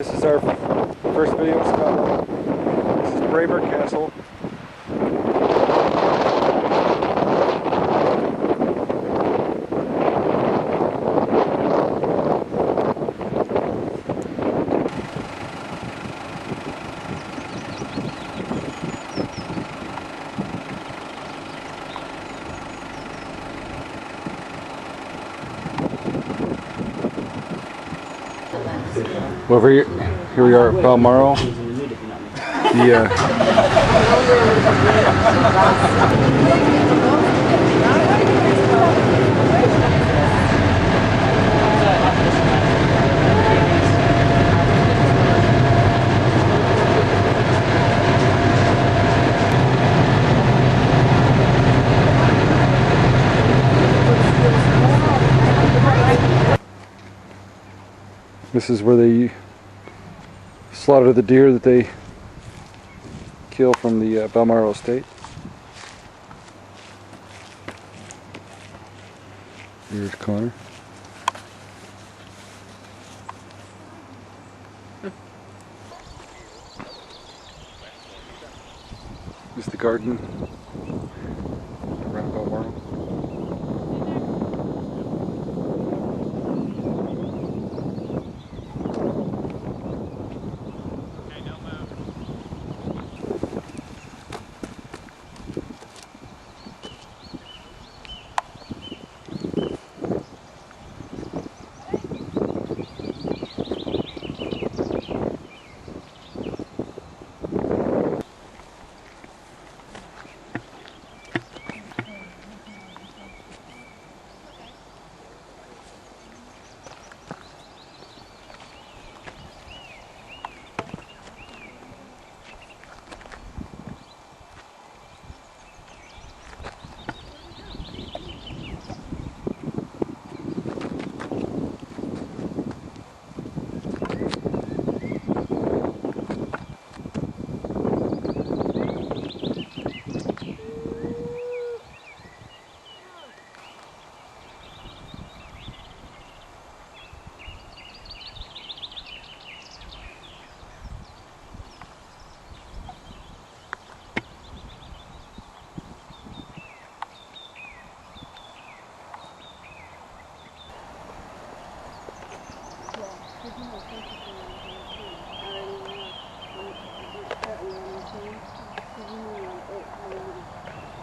This is our first video in Scotland. This is Braemar Castle. Well, here we are at Balmoral. This is where they slaughter the deer that they kill from the Balmoral estate. Here's Connor. This is the garden around Balmoral.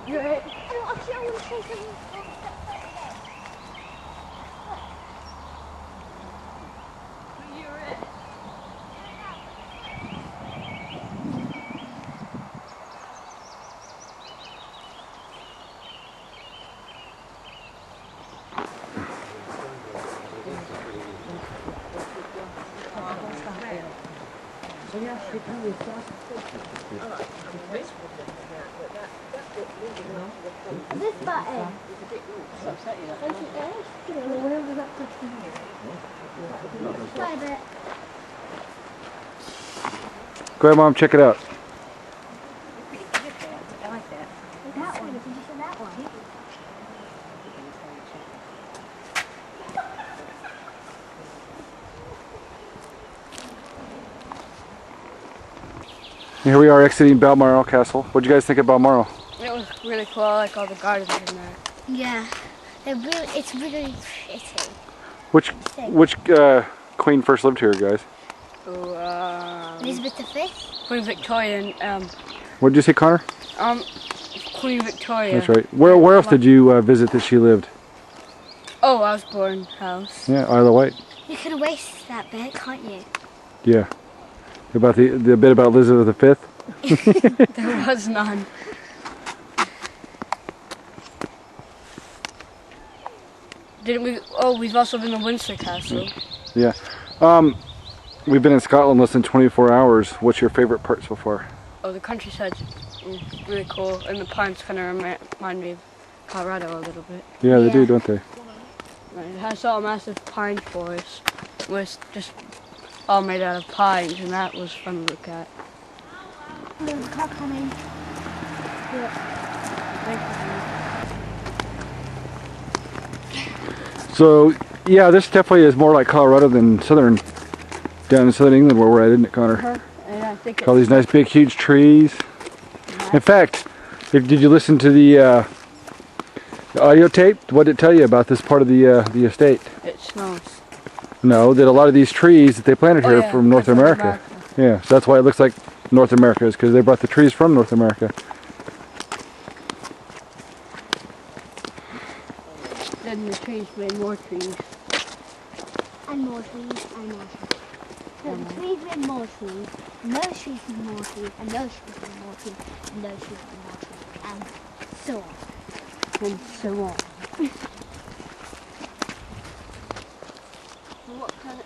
You're right. I want to say something. This button. Wherever that button is. Try a bit. Go ahead, Mom, check it out. I like that. That one. Did you say that one? Here we are exiting Balmoral Castle. What do you guys think of Balmoral? It was really cool. I like all the gardens in there. Yeah. It's really pretty. Which queen first lived here, guys? Elizabeth V? Queen Victoria and What did you say, Connor? Queen Victoria. That's right. Where else did you visit that she lived? Oh, Osborne House. Yeah, Isle of Wight. You can erase that bit, can't you? Yeah. About the bit about Elizabeth V? There was none. Didn't we? Oh, we've also been to Windsor Castle. Yeah. We've been in Scotland less than 24 hours. What's your favorite part so far? Oh, the countryside's really cool, and the pines kind of remind me of Colorado a little bit. Yeah, they do, Yeah. don't they? It has all a massive pine forest, with just all made out of pines, and that was fun to look at. There's a car coming. So, yeah, this definitely is more like Colorado than southern down in Southern England where we're at, isn't it, Connor? And I think All these nice big huge trees. In fact, did you listen to the audio tape? What did it tell you about this part of the estate? it snows. No, that a lot of these trees that they planted here yeah, are from North that's America. Yeah, so that's why it looks like North America, is because they brought the trees from North America. Then the trees made more trees. And more trees, and more trees. So the trees made more trees, and those trees made more trees, and those trees made more trees, and those trees made more trees, and so on. And so on. What kind of...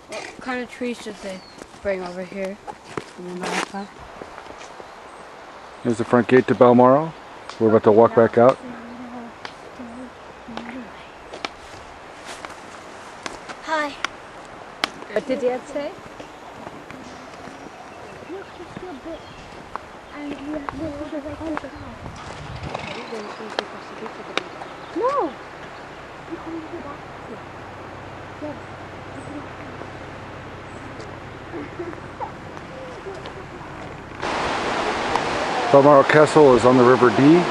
What kind of trees did they bring over here from America? Here's the front gate to Balmoral. We're about to walk back out. Hi. What did Dad say? Look, just a bit. And we have to go back to the house. No! You can go back. Yes. Balmoral Castle is on the River Dee.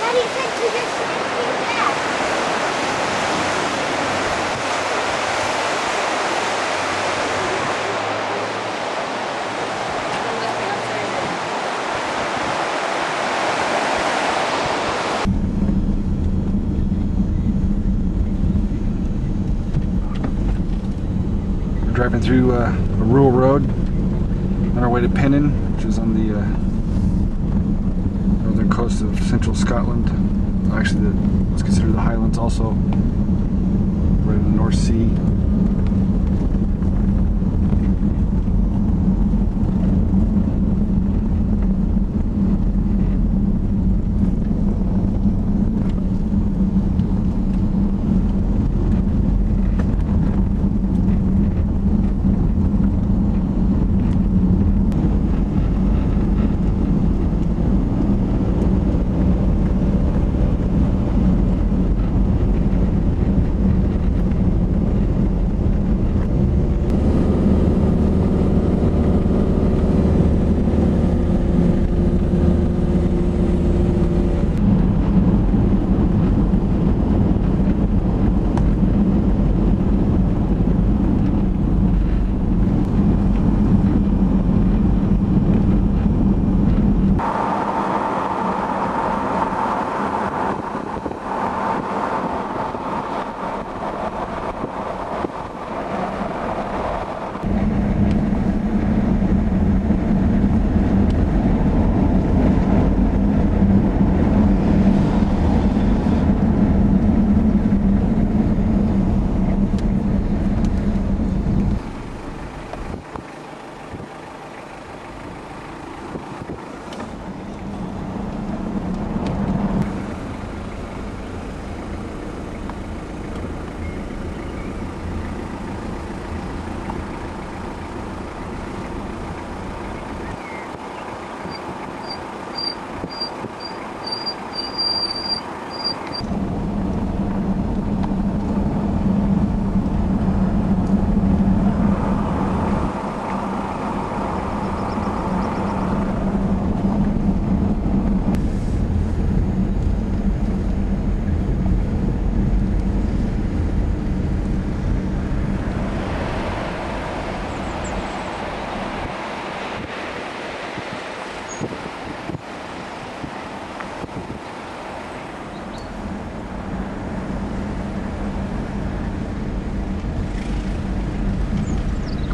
Daddy said to just do that. We're driving through a rural road on our way to Pennin, which is on the northern coast of central Scotland. Actually, it's considered the Highlands also, right in the North Sea.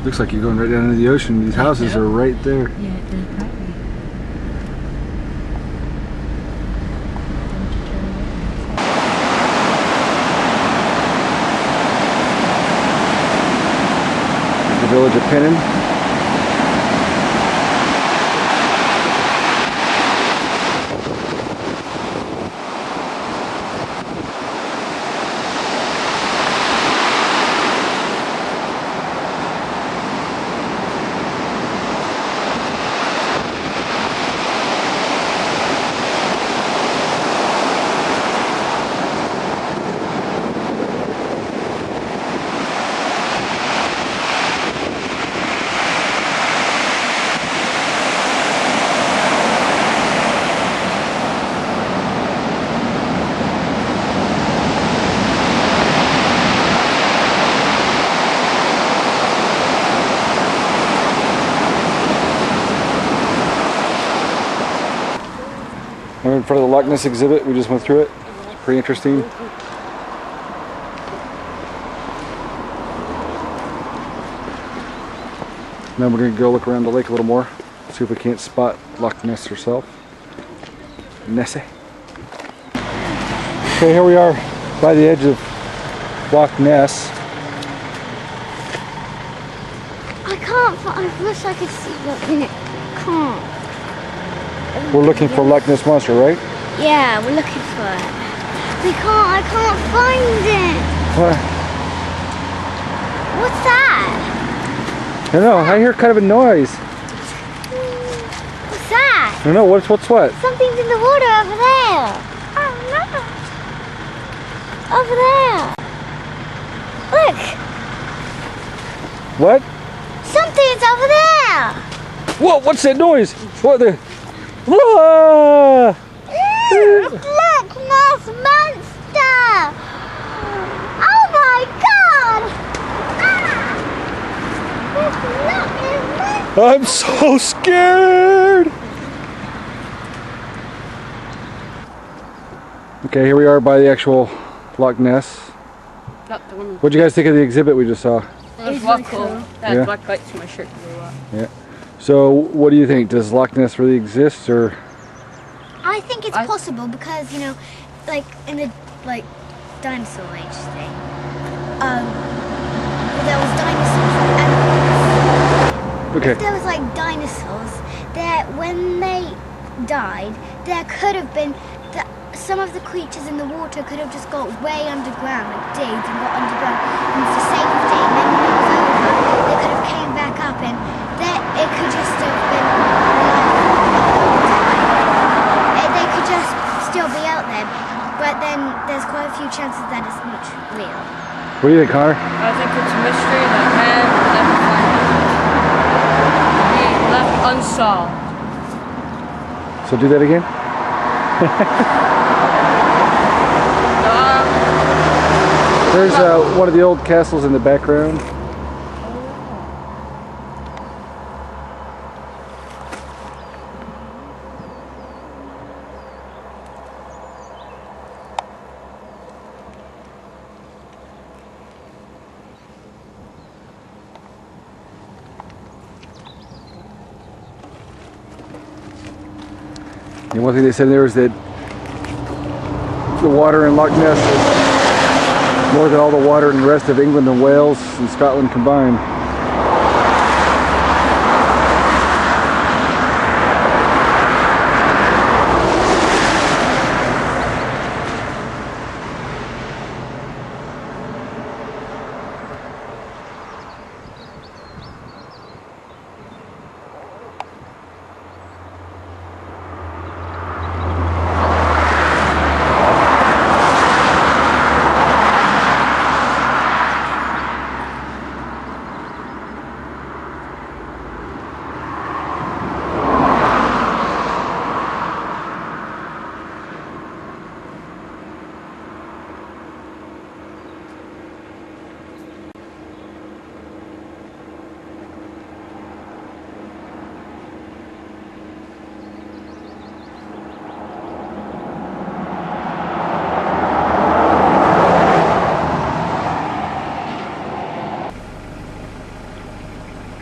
Looks like you're going right down into the ocean. These houses are right there. Yeah, it did probably. The village of Pennin. Loch Ness exhibit. We just went through it. It's pretty interesting. Then we're gonna go look around the lake a little more, see if we can't spot Loch Ness herself. Nessie. Okay, here we are by the edge of Loch Ness. I can't. I wish I could see it in it. Can't. We're looking for Loch Ness Monster, right? Yeah, we're looking for it. We can't. I can't find it. What? What's that? I don't know. I hear kind of a noise. What's that? I don't know. What's what? Something's in the water over there. Oh no! Over there. Look. What? Something's over there. Whoa! What's that noise? What the? Whoa! Look, Ness Monster. Oh my God! Ah! I'm so scared. Okay, here we are by the actual Loch Ness. Not the one. What'd you guys think of the exhibit we just saw? It was really cool. That Yeah. had black lights in my shirt really well. So, what do you think? Does Loch Ness really exist, or? I think it's I- possible because, you know, like in the dinosaur age thing, there was dinosaurs and Okay. if there was like dinosaurs, there when they died, there could have been some of the creatures in the water could have just got way underground, like digged and got underground and for safety. And then when it was over, they could have came back up and it could just have been they could just still be out there. But then there's quite a few chances that it's not real. What do you think, Connor? I think it's a mystery that man will never find out. Be left unsolved. So do that again. There's one of the old castles in the background. And one thing they said there is that the water in Loch Ness is more than all the water in the rest of England and Wales and Scotland combined.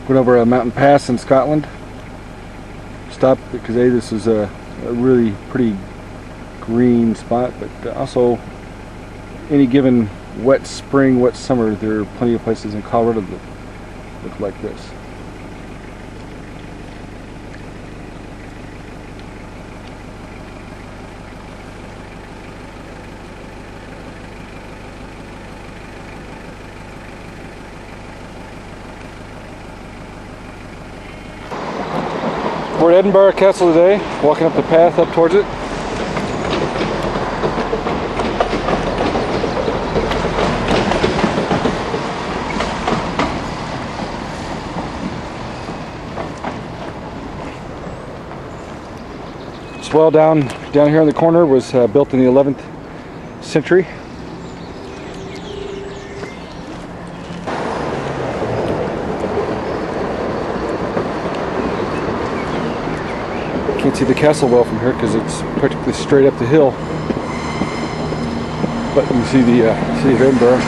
Went over a mountain pass in Scotland. Stopped because this is a really pretty green spot, but also any given wet spring, wet summer, there are plenty of places in Colorado that look like this. We're at Edinburgh Castle today, walking up the path up towards it. This well down here in the corner was built in the 11th century. Can't see the castle well from here because it's practically straight up the hill. But you can see the city of Edinburgh.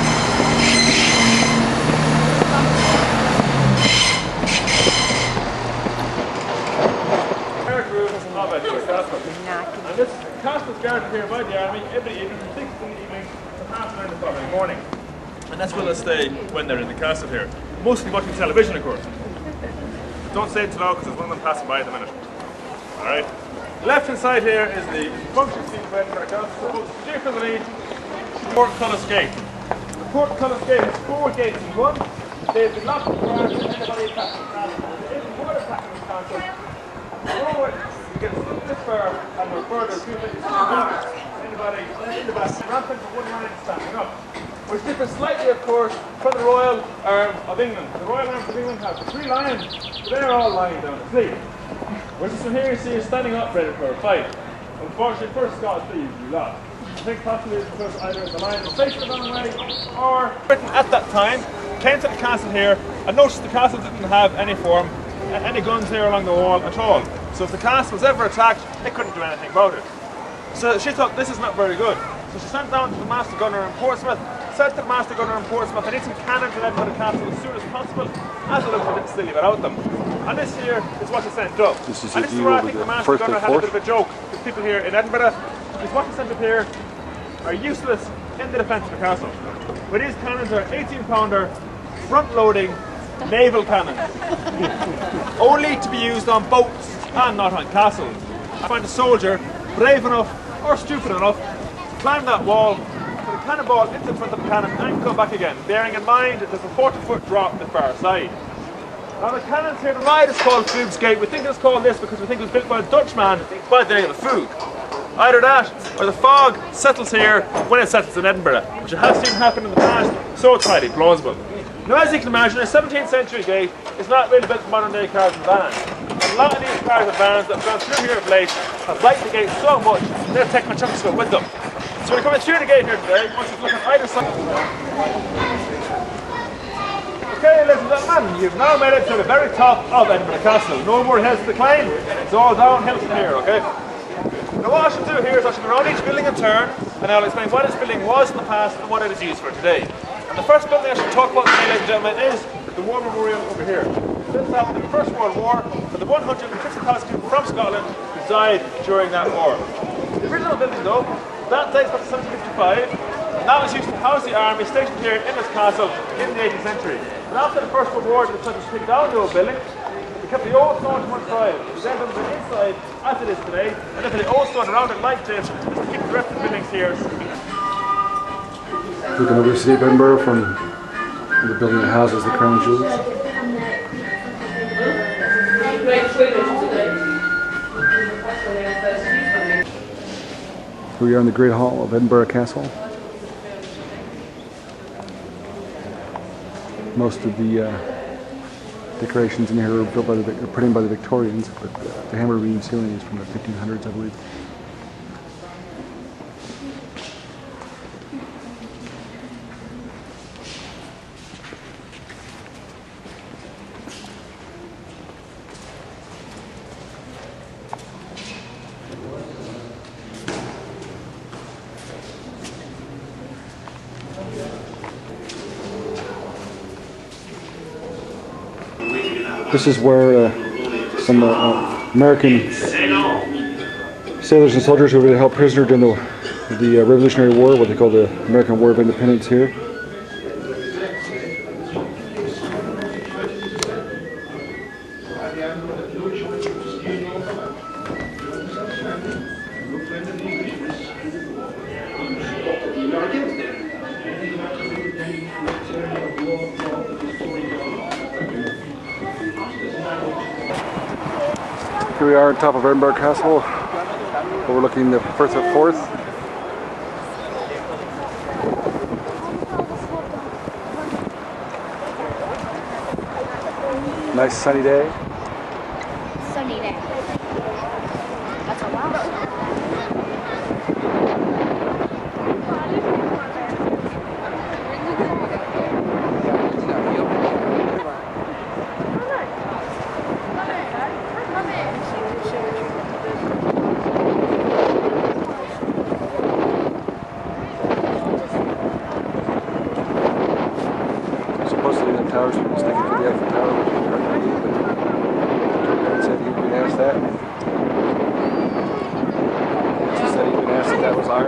And this castle is guarded here by the army every evening from 6 in the evening to half 9 the following morning. And that's where they'll stay when they're in the castle here. Mostly watching television, of course. Don't say it too loud because there's one of them passing by at the minute. Alright. Left hand side here is the function seat of Edinburgh Castle. So, particularly Portcullis Gate. The Portcullis Gate has 4 gates in one. They've been locked for hours and anybody attacking the castle. There isn't one attacking the castle. You get this far and we're further to anybody in the back, rampant for one line standing up. Which differs slightly, of course, from the Royal Arm of England. The Royal Arms of England have 3 lions, but they're all lying down asleep. Whereas this one here you see is standing up ready for a fight. Unfortunately, first Scots they usually lost. I think possibly it's because either the lion was facing the wrong way, or Britain at that time came to the castle here and noticed the castle didn't have any form, any guns here along the wall at all. So if the castle was ever attacked, they couldn't do anything about it. So she thought this is not very good. So she sent down to the Master Gunner in Portsmouth, said to the Master Gunner in Portsmouth, I need some cannons to Edinburgh Castle as soon as possible, as it looks a bit silly without them. And this here is what she sent up. This is and a this is view where I over think the the Master Firth Gunner of had a bit Forth. of a joke with people here in Edinburgh. Because what she sent up here are useless in the defence of the castle. But these cannons are 18-pounder, front-loading naval cannons. Only to be used on boats and not on castles. I find a soldier brave enough or stupid enough to climb that wall, put a cannonball into the front of the cannon and come back again, bearing in mind that there's a 40-foot drop on the far side. Now the cannons here, the ride is called Fugue's Gate. We think it's called this because we think it was built by a Dutchman by the name of Fugue. Either that, or the fog settles here when it settles in Edinburgh, which it has seen happen in the past, so it's highly plausible. Now as you can imagine, a 17th century gate is not really built for modern day cars and vans. And a lot of these cars and vans that have gone through here of late have liked the gate so much, they'll take my chunks with them. So we're coming through the gate here today, once you look on either side. Okay, ladies and gentlemen, you've now made it to the very top of Edinburgh Castle. No more hills to climb, it's all downhill from here, okay? Now what I should do here is I should go around each building in turn and I'll explain what this building was in the past and what it is used for today. And the first building I should talk about today, ladies and gentlemen, is the War Memorial over here. This happened in the First World War for the 150,000 people from Scotland who died during that war. The original building though, that dates back to 1755, and that was used to house the army stationed here in this castle in the 18th century. But after the First World War, they decided to take down the old building. They kept the old stone to one side, they then built it inside as it is today, and then the old stone around it like this to keep the rest of the buildings here. Looking over the city of Edinburgh from the building that houses the Crown Jewels. Here we are in the Great Hall of Edinburgh Castle. Most of the decorations in here are built by put in by the Victorians, but the hammer beam ceiling is from the 1500s, I believe. This is where some American sailors and soldiers who were held prisoner during the Revolutionary War, what they call the American War of Independence here. Here we are on top of Edinburgh Castle, overlooking the Firth of Forth. Nice sunny day. Sunny day. That's a wow.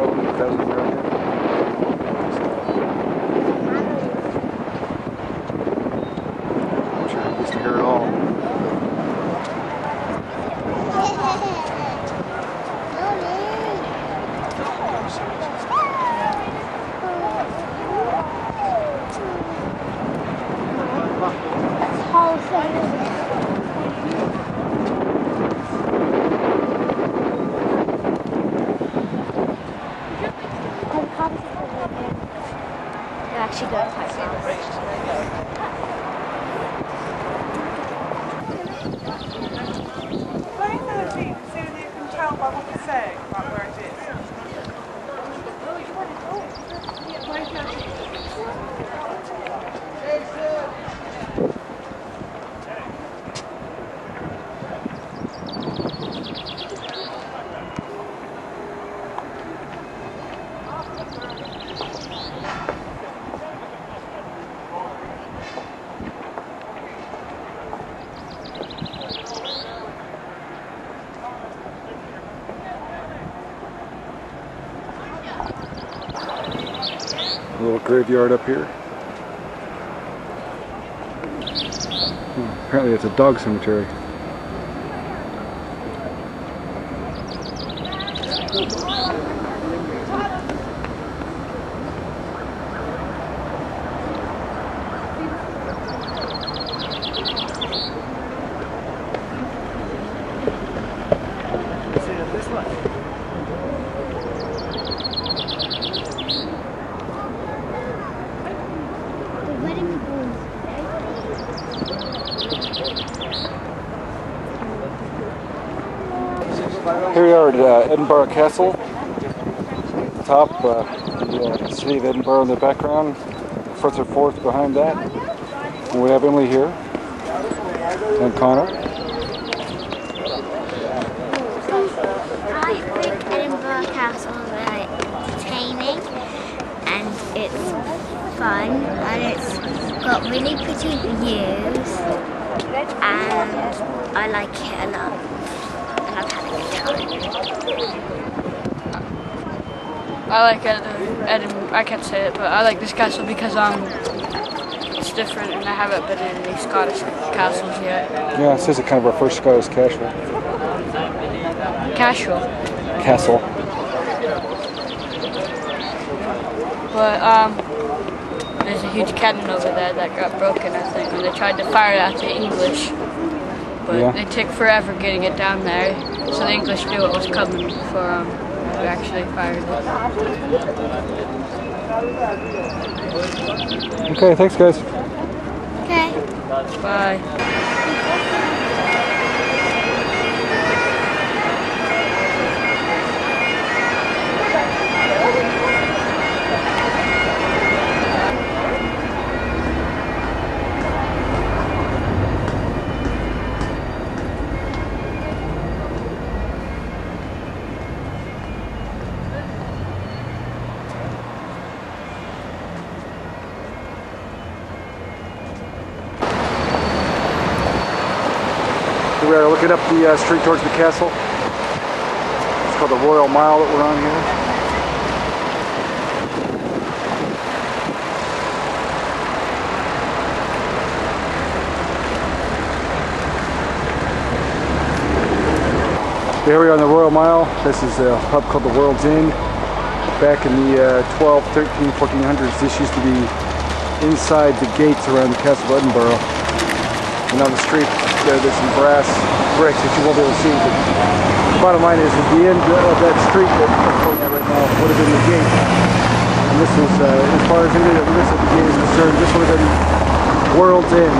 phone if that was around here. I'm sure he gets to hear it all. Whole thing. Actually go quite fast. Play the sheet, see if you can tell by what it's saying about where it is. A little graveyard up here. Apparently it's a dog cemetery. The wedding balls. Here we are at Edinburgh Castle. Top, the city of Edinburgh in the background. Firth or Forth behind that. And we have Emily here. And Connor. I think Edinburgh Castle is very entertaining and it's fun and it's got really pretty views and I like it a lot and I've had a good time. I like Edinburgh. I can't say it, but I like this castle because it's different, and I haven't been in any Scottish castles yet. Yeah, this is kind of our first Scottish castle. Castle, Castle. but there's a huge cannon over there that got broken, I think, when they tried to fire it at the English. But Yeah. they took forever getting it down there, so the English knew it was coming before we actually fired it. Okay, thanks guys. Okay. Bye. We are looking up the street towards the castle. It's called the Royal Mile that we're on here. Here we are on the Royal Mile. This is a pub called the World's Inn. Back in the 12, 13, 1400s, this used to be inside the gates around the Castle of Edinburgh. And on the street there's some brass bricks that you won't be able to see. But the bottom line is at the end of that street that we're pointing at right now would have been the gate. And this was, as far as anything that this at the gate is concerned, this would have been World's Inn.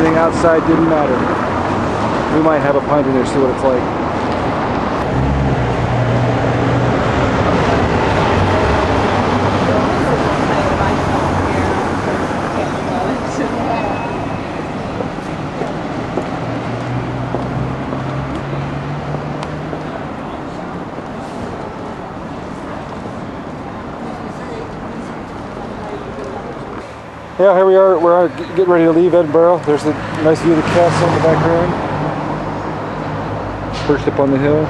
Anything outside didn't matter. We might have a pint in there, see what it's like. Yeah, here we are. We're getting ready to leave Edinburgh. There's a nice view of the castle in the background. Perched up on the hill.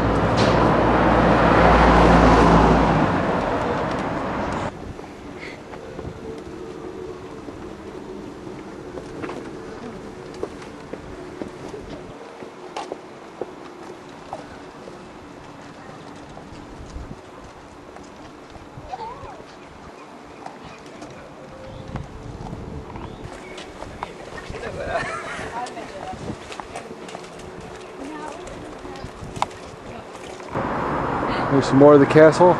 There's some more of the castle.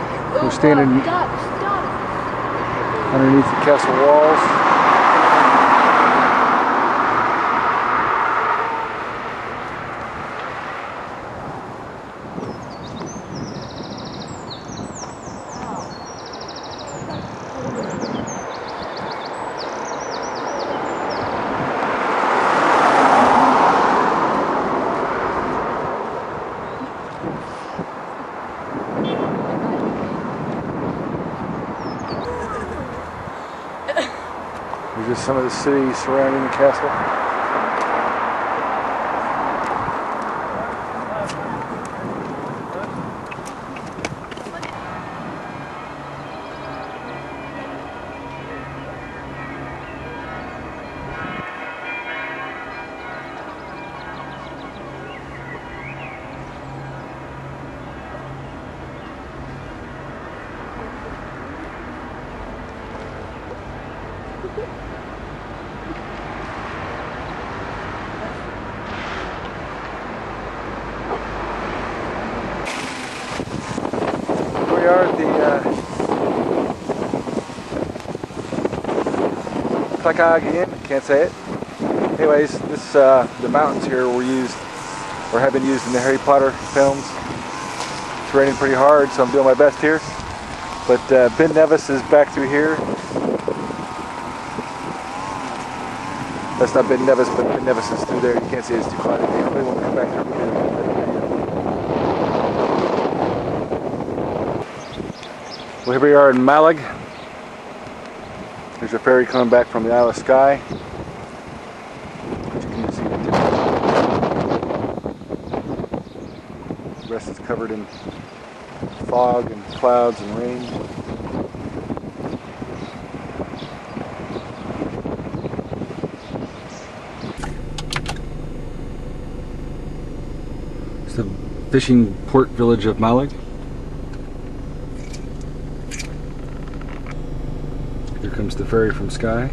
We're standing underneath the castle walls. There's just some of the city surrounding the castle. We are at the Tlacaga Inn. Can't say it. Anyways, this the mountains here were used or have been used in the Harry Potter films. It's raining pretty hard, so I'm doing my best here. But Ben Nevis is back through here. That's not Ben Nevis, but Ben Nevis is through there. You can't see it, it's too cloudy. Anybody want to come back through here? Well, here we are in Malag. There's a ferry coming back from the Isle of Skye. Which you can see the rest is covered in fog and clouds and rain. It's the fishing port village of Malag. Here comes the ferry from Skye.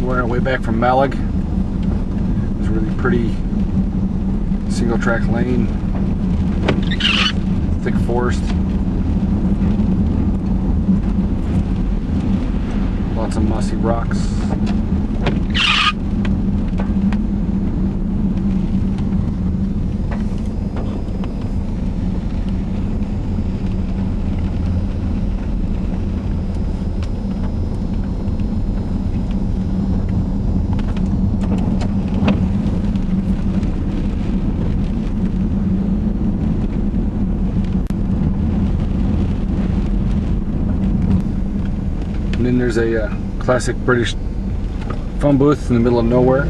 We're on our way back from Malag. It's a really pretty single track lane, thick forest, lots of mossy rocks. And then there's a classic British phone booth in the middle of nowhere.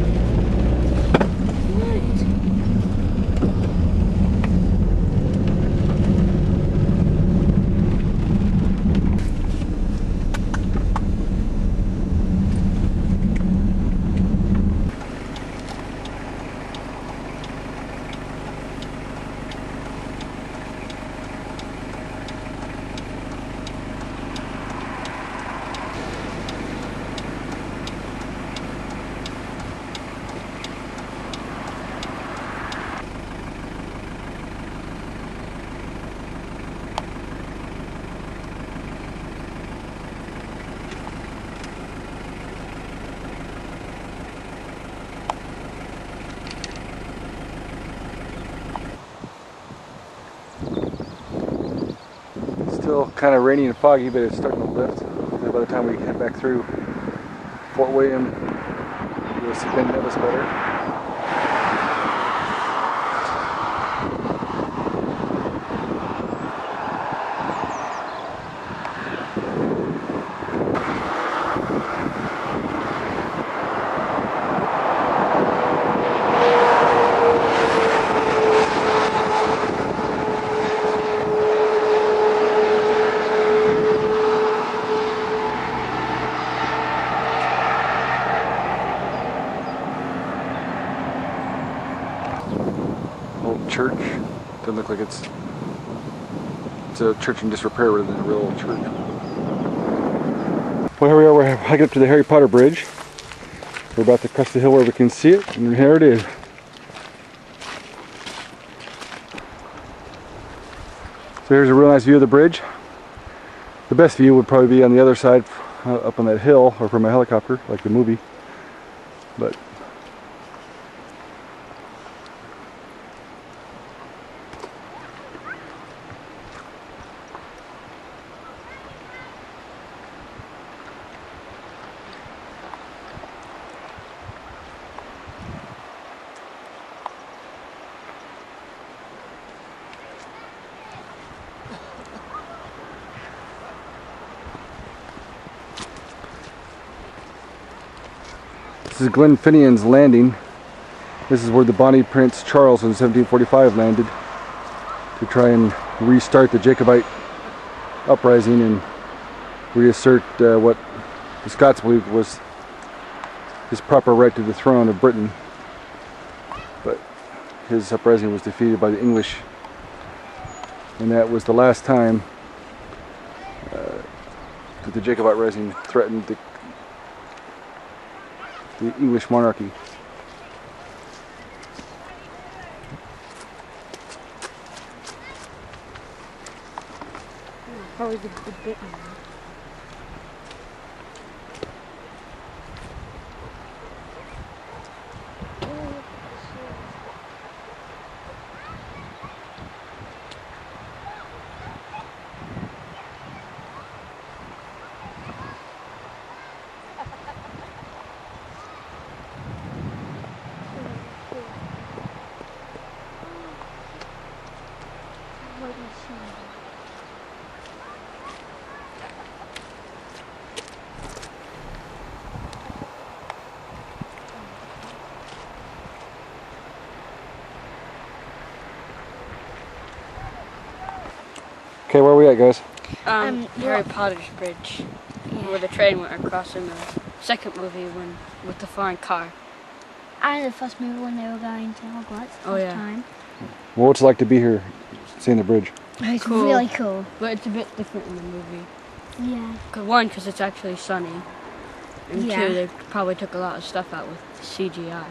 Still kind of rainy and foggy, but it's starting to lift. And by the time we head back through Fort William, you'll see Ben Nevis better. Old church. Doesn't look like it's a church in disrepair rather than a real old church. Well, here we are. We're hiking up to the Harry Potter Bridge. We're about to cross the hill where we can see it, and here it is. So here's a real nice view of the bridge. The best view would probably be on the other side, up on that hill, or from a helicopter, like the movie. But this is Glenfinnion's Landing. This is where the Bonnie Prince Charles in 1745 landed to try and restart the Jacobite uprising and reassert what the Scots believed was his proper right to the throne of Britain. But his uprising was defeated by the English, and that was the last time that the Jacobite rising threatened the English monarchy. Probably the bit more. Okay, where are we at, guys? Harry Potter's bridge, where the train went across in the second movie when with the foreign car. And the first movie when they were going to Hogwarts the Oh, first yeah. time. Well, what's it like to be here, seeing the bridge? It's Cool. really cool. But it's a bit different in the movie. Yeah. One, because it's actually sunny. And Yeah. two, they probably took a lot of stuff out with CGI.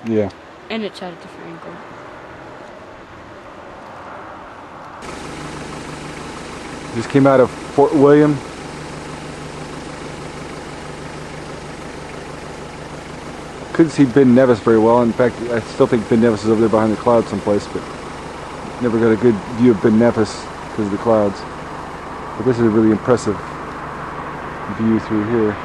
Yeah. And it's at a different angle. Just came out of Fort William. Couldn't see Ben Nevis very well. In fact, I still think Ben Nevis is over there behind the clouds someplace, but never got a good view of Ben Nevis because of the clouds. But this is a really impressive view through here.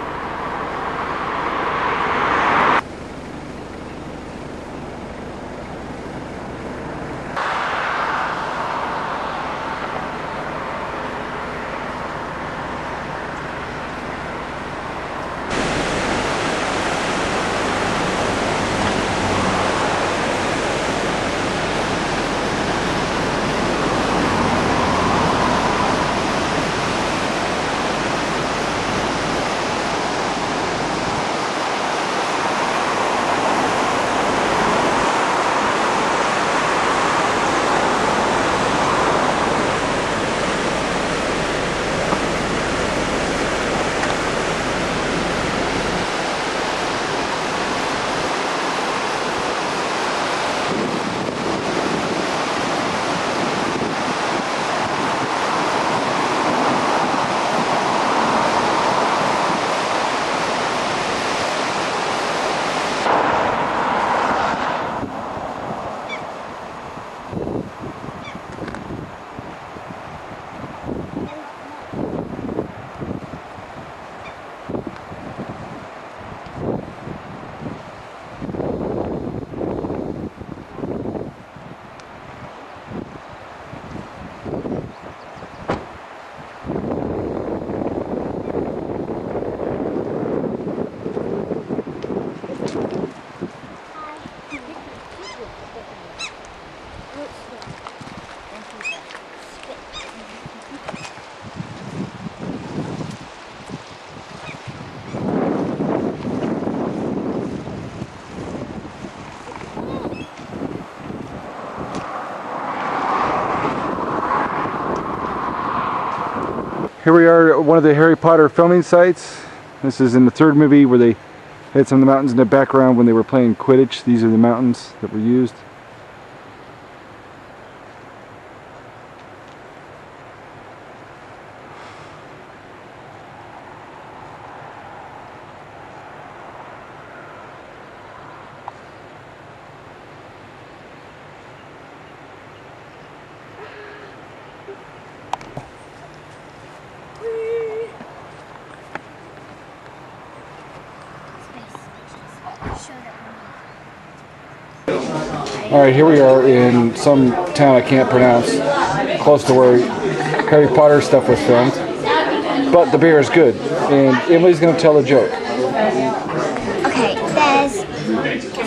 Here we are at one of the Harry Potter filming sites. This is in the third movie where they had some of the mountains in the background when they were playing Quidditch. These are the mountains that were used. Alright, here we are in some town I can't pronounce, close to where Harry Potter stuff was filmed. But the beer is good, and Emily's going to tell a joke. Okay, there's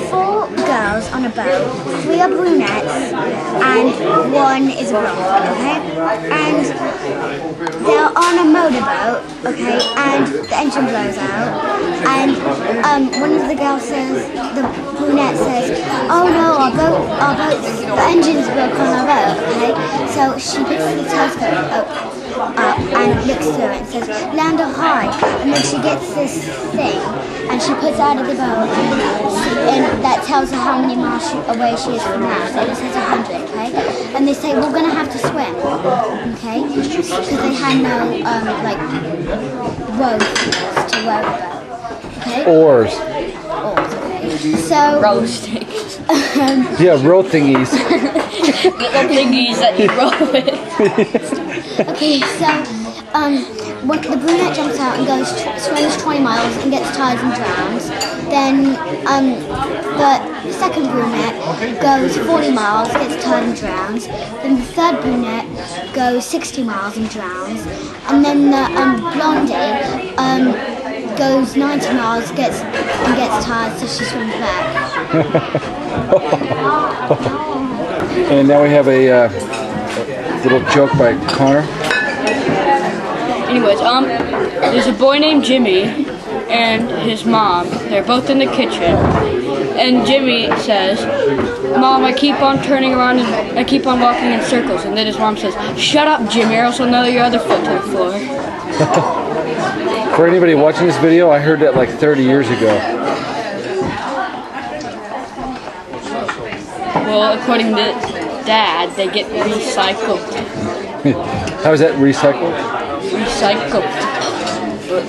4 girls on a boat, 3 are brunettes, and 1 is a blonde, okay? And they're on a motorboat, okay, and the engine blows out, and one of the girls says, the brunette says, oh no, the engine's broke on our boat, okay? So she puts the telescope up and looks through it and says, land or high, and then she gets this thing, and she puts it out of the boat, and that tells her how many miles away she is from land, and it says 100, okay? And they say, we're going to have to swim, okay? Because they had no, like, ropes to row the boat, okay? Oars. Oars, okay. So... Roll sticks. Yeah, row thingies. Little thingies that you roll with. Okay, so when the brunette jumps out and swims 20 miles and gets tired and drowns, then the second brunette goes 40 miles, gets tired and drowns, then the third brunette goes 60 miles and drowns, and then the blondie goes 90 miles, gets tired, so she swims back. And now we have a little joke by Connor. Anyways, there's a boy named Jimmy and his mom. They're both in the kitchen. And Jimmy says, Mom, I keep on turning around and I keep on walking in circles. And then his mom says, shut up, Jimmy, or else I'll nail your other foot to the floor. For anybody watching this video, I heard that like 30 years ago. Well, according to Dad, they get recycled. How is that recycled?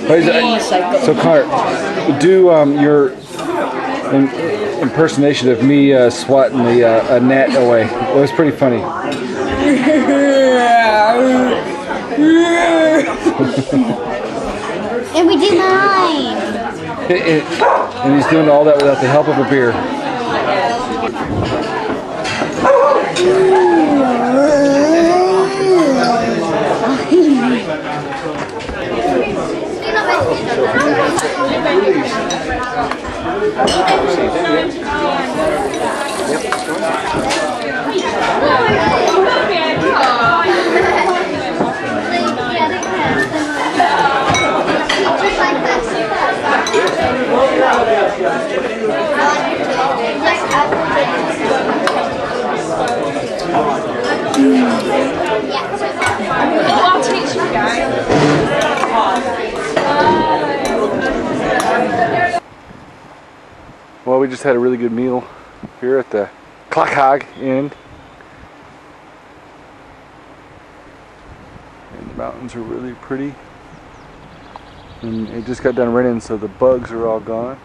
Recycled. So Connor, do your impersonation of me swatting the a gnat away. It was pretty funny. And we do mine! And he's doing all that without the help of a beer. I'll teach you guys. Well, we just had a really good meal here at the Clackhag Inn. And the mountains are really pretty. And it just got done raining, so the bugs are all gone.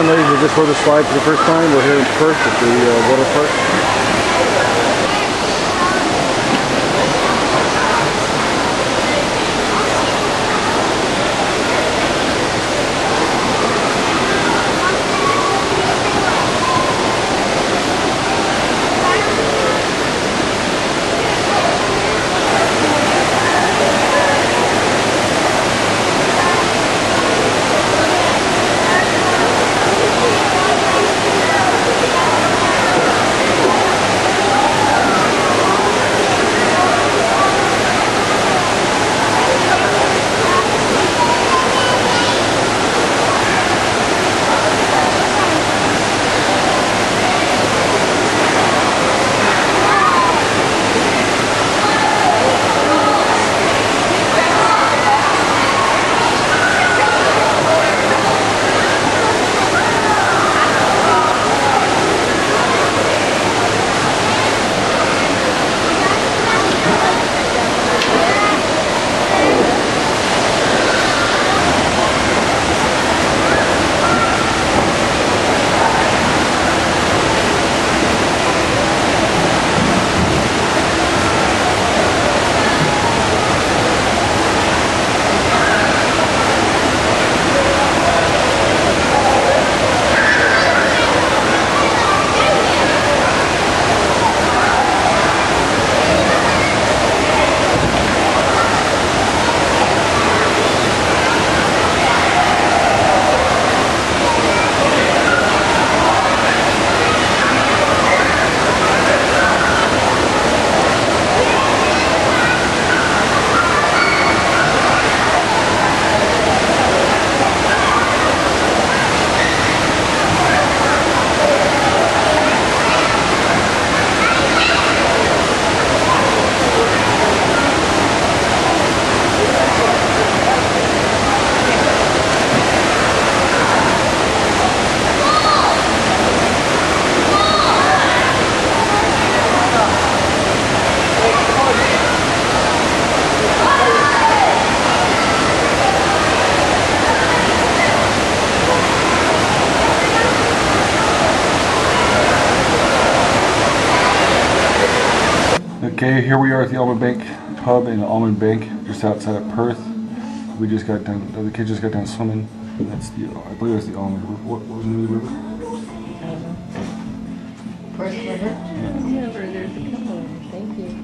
Ladies, we just rode the slide for the first time. We're here in Perth at the water park. Okay, here we are at the Almond Bank pub in Almond Bank, just outside of Perth. We just got done, the kids just got done swimming. And that's the, I believe that's the Almond River. What was the name of the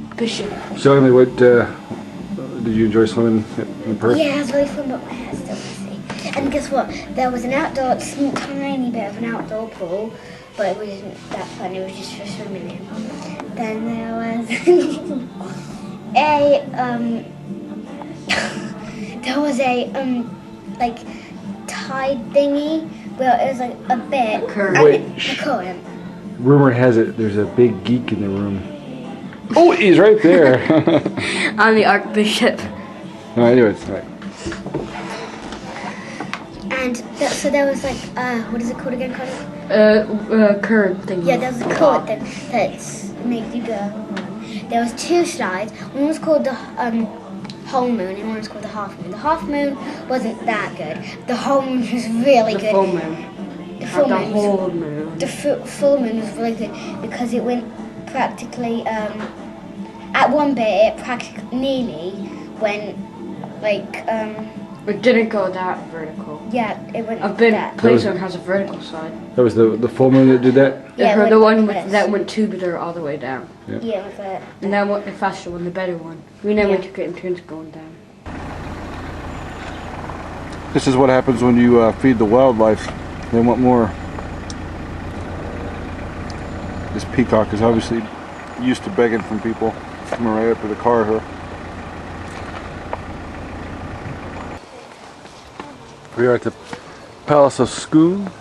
river? Bishop. So, Emily, what, did you enjoy swimming in Perth? Yeah, it was really fun, but my hair's still messy. And guess what? There was an outdoor, tiny bit of an outdoor pool, but it wasn't that fun. It was just for swimming in. Then there was there was a like tide thingy where it was like a bit. Current. Wait, A current. Rumor has it there's a big geek in the room. Oh, he's right there. I'm the Archbishop. No, anyways, all right. And so there was like what is it called again, Connie? Current thing. Yeah, there was a current thing that made you go. There was 2 slides. One was called the whole moon, and one was called the half moon. The half moon wasn't that good. The whole moon was really The good. full moon. The full The moon. whole moon. The full moon was really good because it went practically. At one bit, it practically nearly went like. It didn't go that vertical. Yeah, it went. I've been that. Playzone has a vertical side. That was the full moon that did that? Yeah, the like one this. that went tubular all the way down. Yeah, with it. And that one, the faster one, the better one. We never Yeah. took it in turns going down. This is what happens when you feed the wildlife. They want more. This peacock is obviously used to begging from people. Coming right up to the car here. We are at the Palace of Scone.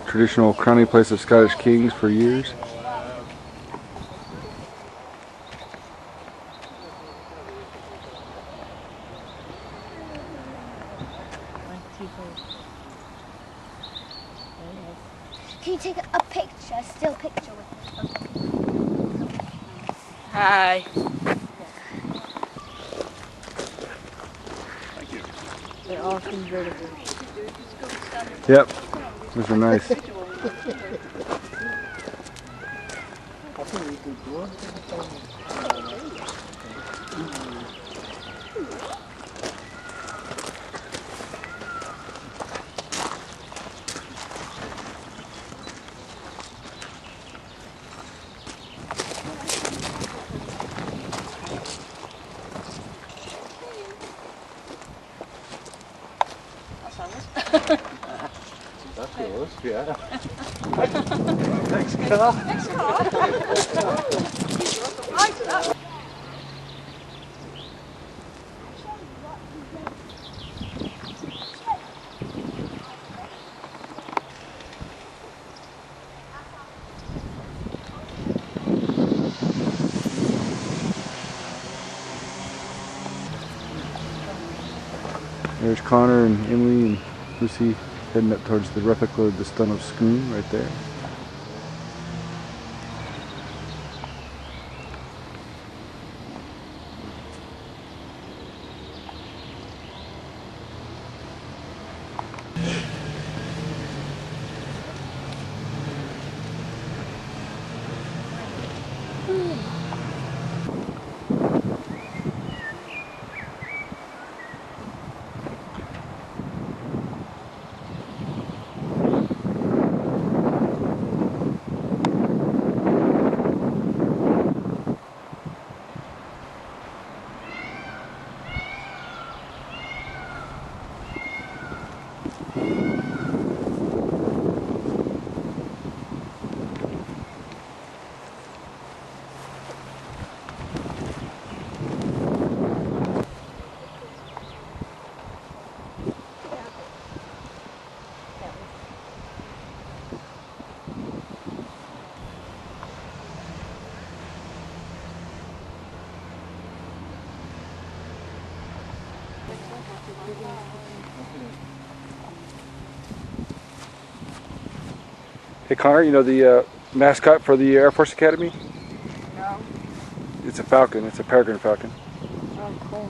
Traditional crowning place of Scottish kings for years. Can you take a picture, a still picture with us? Hi. Thank you. They're all convertible. Yep, those are nice. There's Connor and Emily and Lucy heading up towards the replica of the Stone of Scone right there. Hey Connor, you know the mascot for the Air Force Academy? No. It's a falcon. It's a peregrine falcon. Oh, cool.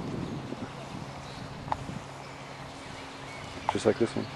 Just like this one.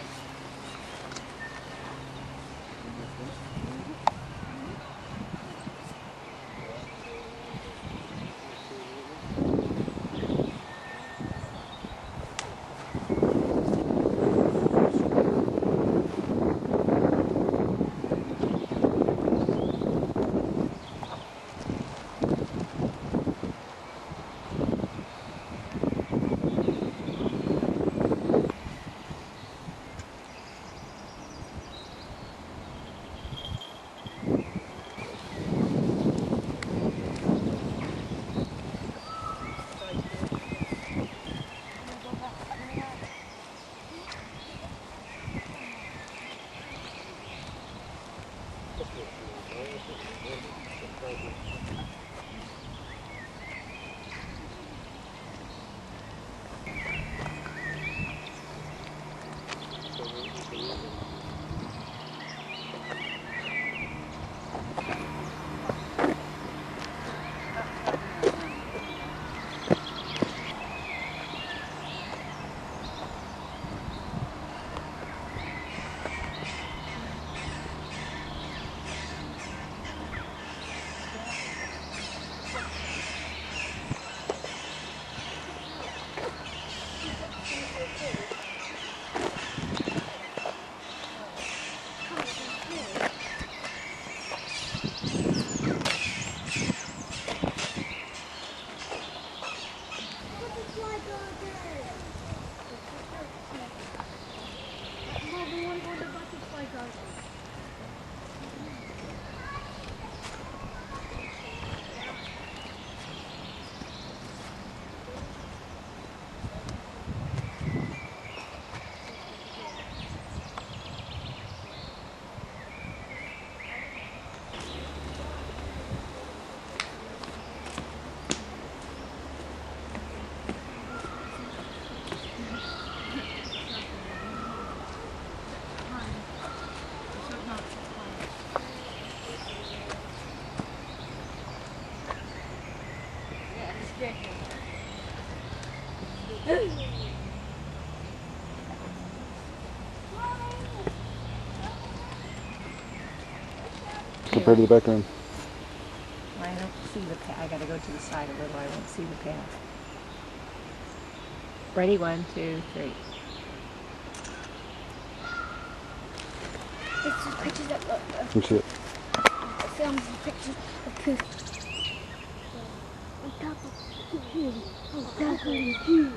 Compared to the background. I don't see the path. I gotta go to the side a little. I won't see the path. Ready? 1, 2, 3. It's just pictures that look. Let me see it. Films and pictures of poof. On top of you. On top of you.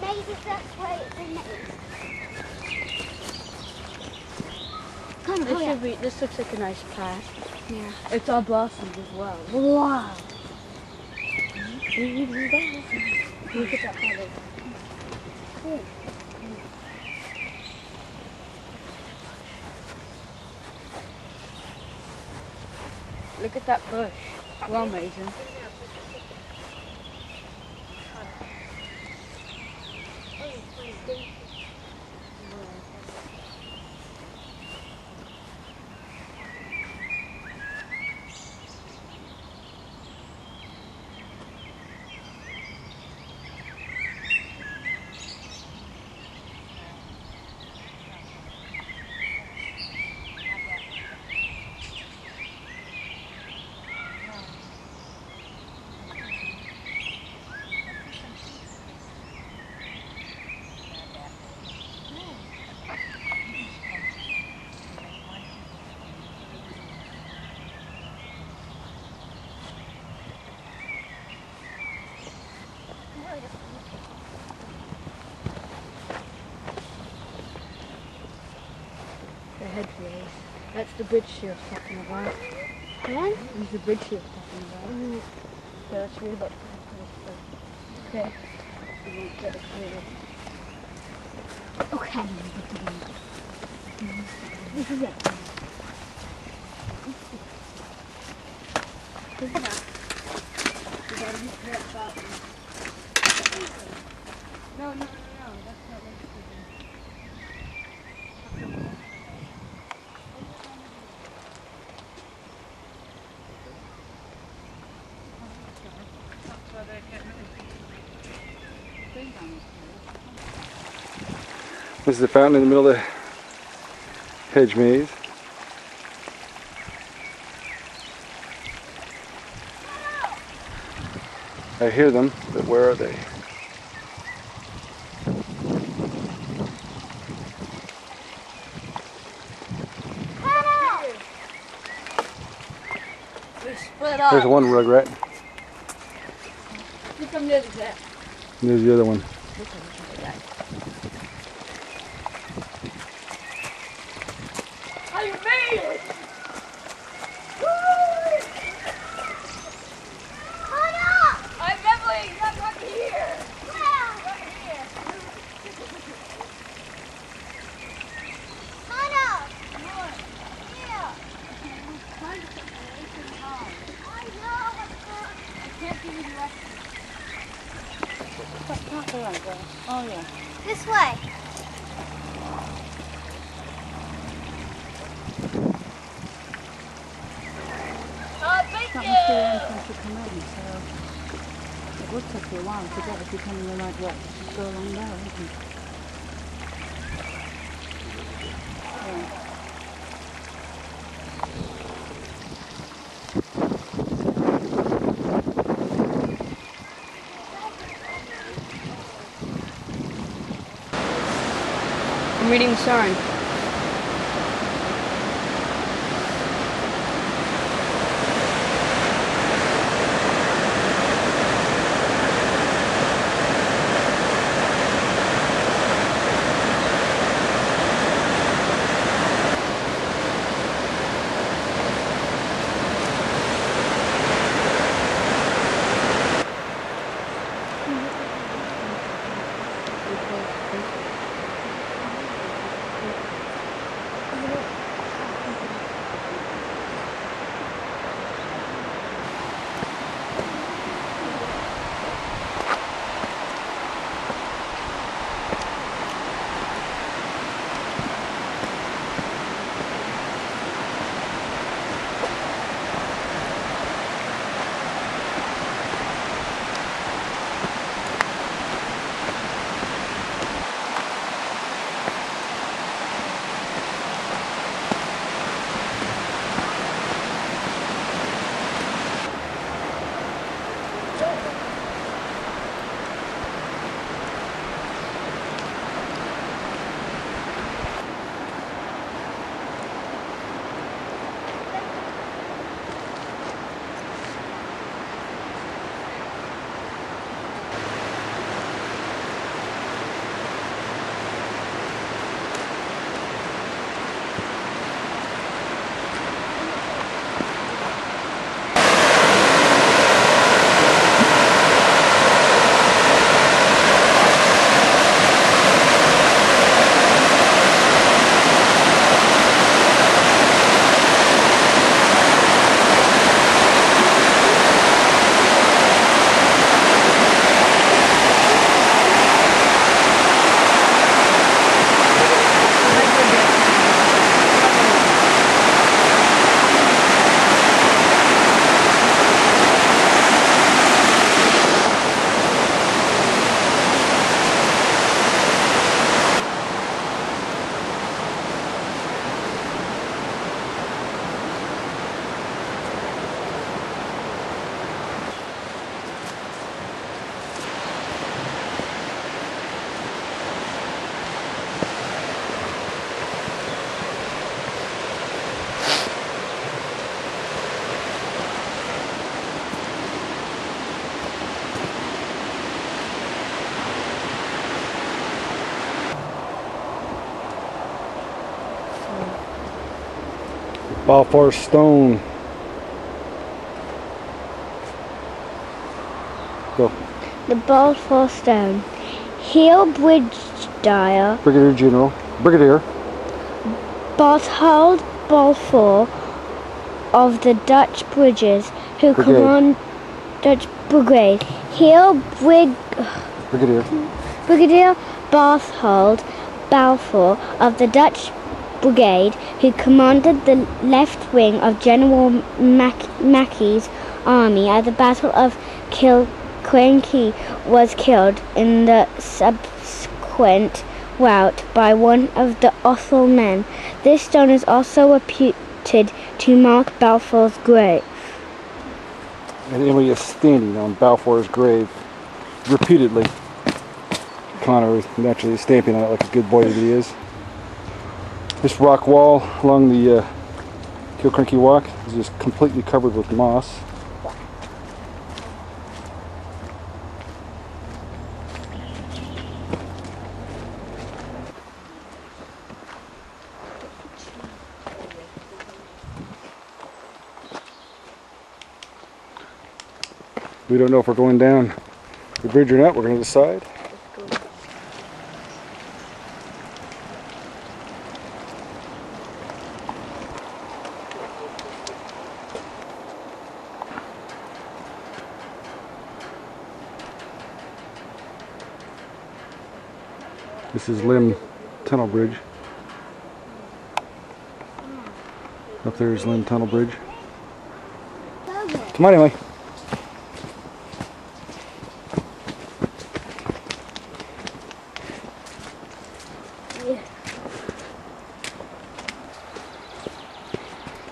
Maybe that's why it's in This should be. This looks like a nice path. Yeah. It's all blossomed as well. Wow. Look at that color. Look at that bush. Well, amazing. The hedgerows. That's the bridge she was talking about. When? There's the bridge she was talking about. So let's read about this. Okay. We won't get it clear. Okay. This is it. This is it. You gotta be correct about it. No, that's not what This is the fountain in the middle of the hedge maze. I hear them, but where are they? There's one rugrat. You come near the cat. There's the other one. I made it! I'm Emily, I'm right here! Right here! Oh yeah. This way. That must be the entrance to come in, so it would take you a while to get if you're coming the right way. Just go along there, isn't it? Yeah. I'm reading the sign. Balfour Stone. Go. The Balfour Stone. Heel Bridgedire, Brigadier General. Brigadier. Berthold Balfour of the Dutch Bridges, who Brigade. command Dutch Brigade. Heel Brigadier. Brigadier Berthold Balfour of the Dutch Brigade, who commanded the left wing of General Mackay's army at the Battle of Killiecrankie, was killed in the subsequent rout by one of the Atholl men. This stone is also reputed to mark Balfour's grave. And Emily is standing on Balfour's grave repeatedly. Connor is naturally stamping on it like a good boy that he is. This rock wall along the Killiecrankie Walk is just completely covered with moss. We don't know if we're going down the bridge or not. We're going to decide. This is Lim Tunnel Bridge. Up there is Lim Tunnel Bridge. Come on, Emily.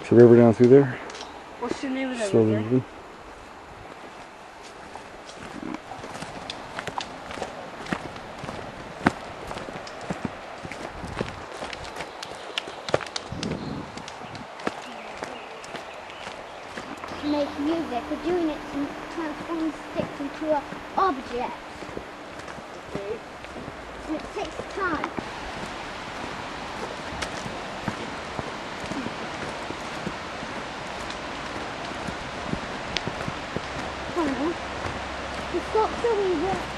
Is the river down through there? What's the name of that Slowly river? moving. To make music, we're doing it to transform sticks into an object. And it takes time. Come on. The socks are we